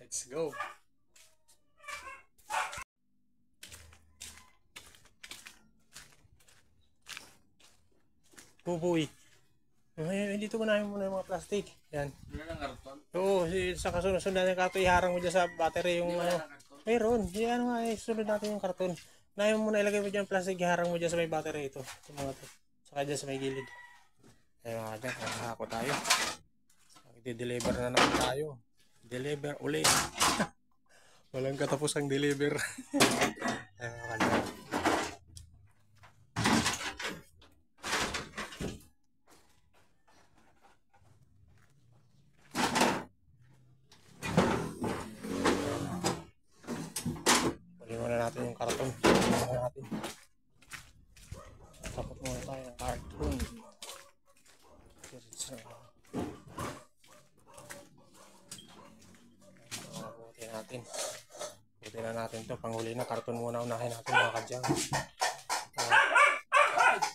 Let's go. Buboy. Dito ko na muna yung mga plastic. Yan. Wala ng karton? Oo, sa kasunod na yung karton, iharang mo dyan sa battery yung ano. Meron. Yan nga, sunod natin yung karton. Nahin mo muna ilagay mo dyan plastic, iharang mo dyan sa may battery ito. Sa mga to. Saka dyan sa may gilid. Ayun mga dyan, kakako tayo. Magdi-deliver na naman tayo. Deliver ulit. Walang katapos ang deliver. Ayun mga dyan. Natin yung karton. Natin. Tapos muna tayo ng karton. Buti natin. Buti na natin to. Panghuli na karton muna. Unahin natin mga kadyang.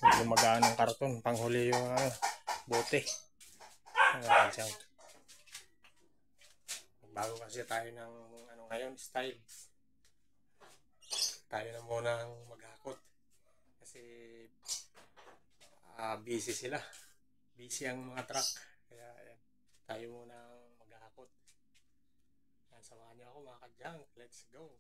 Medyo magaan ng karton. Panghuli yung bote. Mga kadyang. Bago kasi tayo ng ngayon style. Tayo na muna maghakot kasi busy sila, busy ang mga truck, kaya ayan, tayo muna maghakot. Yan, samahan niyo ako mga kadyang, let's go.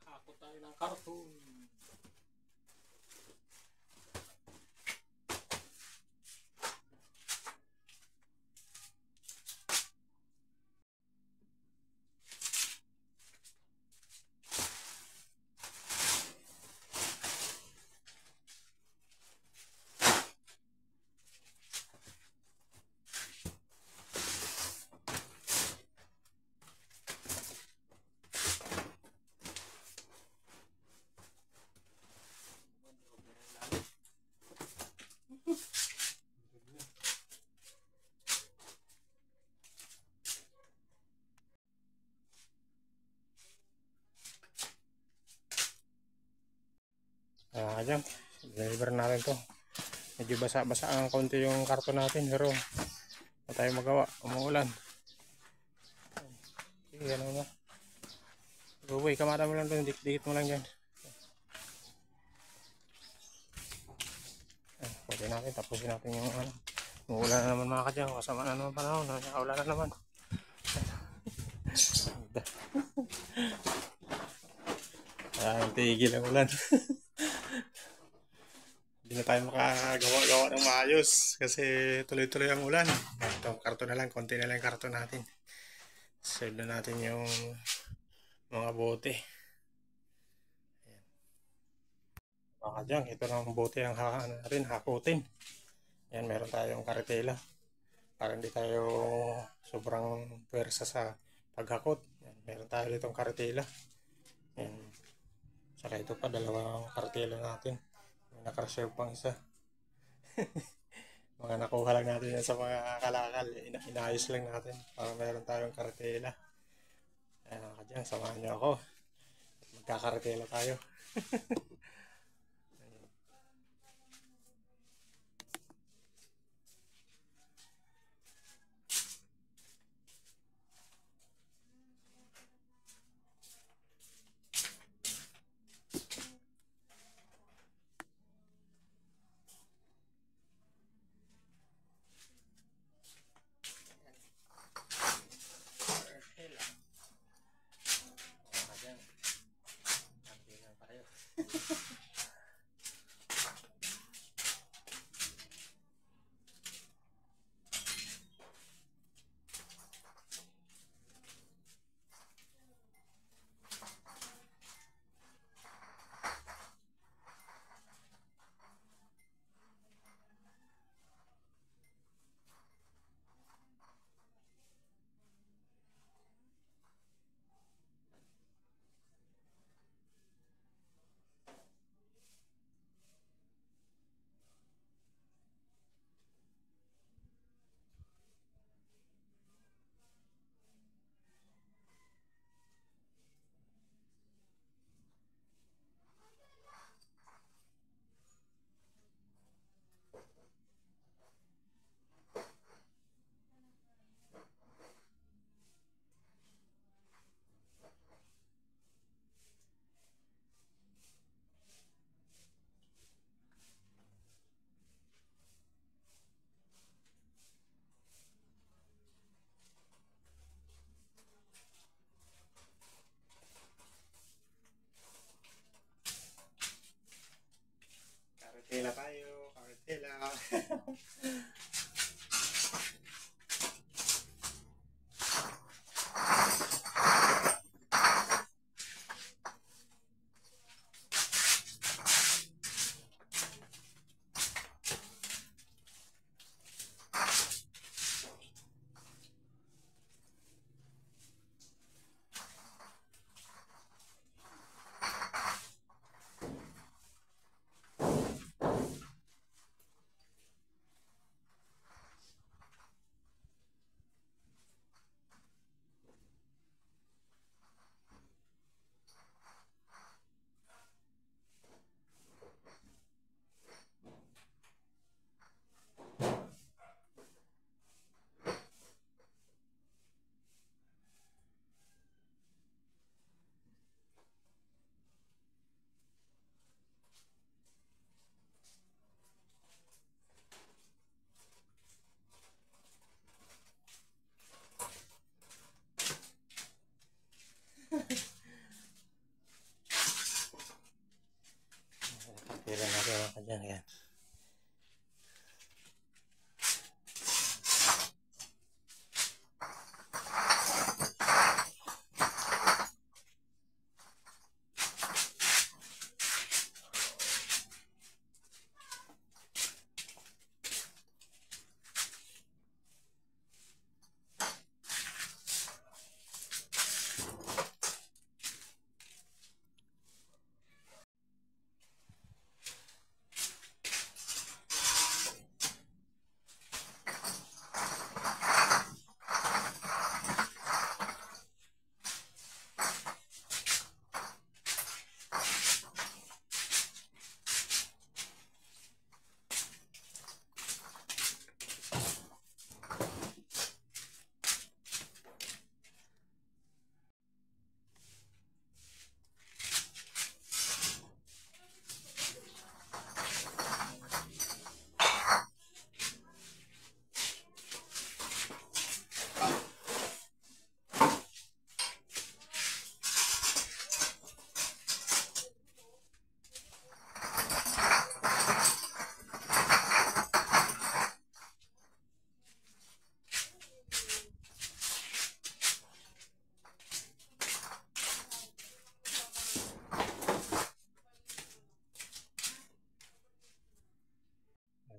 Hakot tayo ng karton. Ayan, deliver natin to. Medyo basa-basa ang konti yung karton natin, pero wala tayong magawa, umuulan. Sige, ano na. Buboy, kamata mo lang doon, dikit mo lang dyan. Pwede natin, tapusin natin yung umuulan na naman mga kadyang, kasama na naman panahon, nakaulan na naman. Ayan, tigil ang ulan. Hindi na tayo makagawa-gawa ng maayos kasi tuloy-tuloy ang ulan. Ito, karton na lang, konti na lang yung karton natin. Save na natin yung mga bote. Ayan. Baka dyan, ito ng bote ang natin, hakutin. Ayan, meron tayong karetela para hindi tayo sobrang pwersa sa paghakot. Ayan, meron tayo ditong karetela. Ayan. Saka ito pa, dalawang karetela natin. Naka-reserve pang isa. Mga nakuha lang natin yan sa mga kalakal. Inayos lang natin para meron tayong karetela. Ayan mga kadyang, samahan nyo ako. Magkakaretela tayo. Kartela tayo, kartela. Kartela natin mga kadyang yan.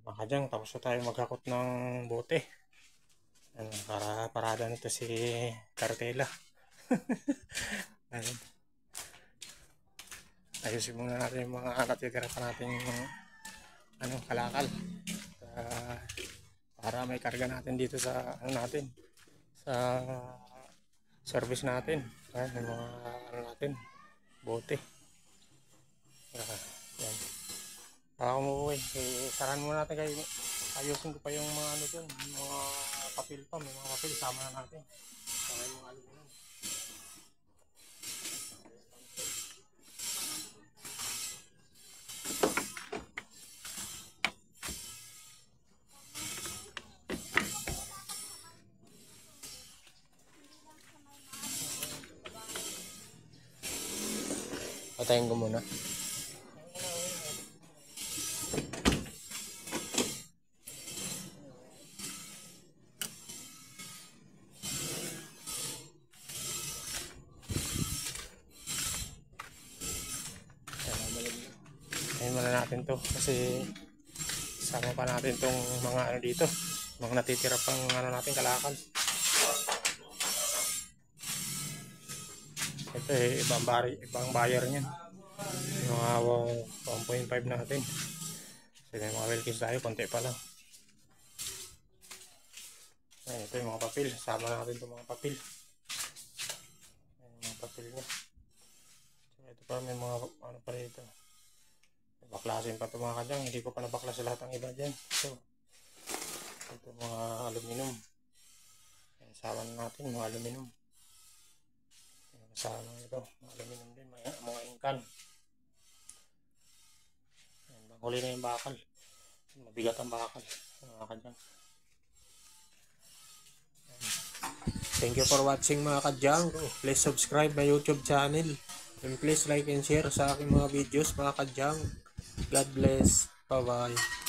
Mga kadyang, tapos na tayo maghakot ng bote. Para parada nito si Kartela. Ayusin muna natin yung mga natitira pa natin kalakal. Para may karga natin dito sa natin, sa service natin. Yung mga natin, bote. Yan. Baka umuwi, saran muna natin kayo. Ayusin ko pa yung mga dun, mga papel pa, may mga papel, sama na natin. Para yung mga aluminum. Patayin ko muna. Ayun muna natin to kasi sama pa natin tong mga dito, mga natitira pang natin kalakal. Ito ibang buyer niyan, mga 1.5 natin. So may mga welkis tayo, konti pa lang. Ayan, ito yung mga papel, sama natin itong mga papel. Ayan, mga papel niya. So ito pa, may mga pa rito. Baklasin pa ito mga kadyang, hindi ko pa nabaklas lahat ang iba dyan. So ito mga aluminum. Ayan, sama natin mga aluminum. Kasama ito, mga aluminum din, mga ingkan. Huli na yung bakal. Mabigat ang bakal, mga kadyang. Thank you for watching mga kadyang. Please subscribe my YouTube channel. And please like and share sa aking mga videos mga kadyang. God bless. Bye-bye.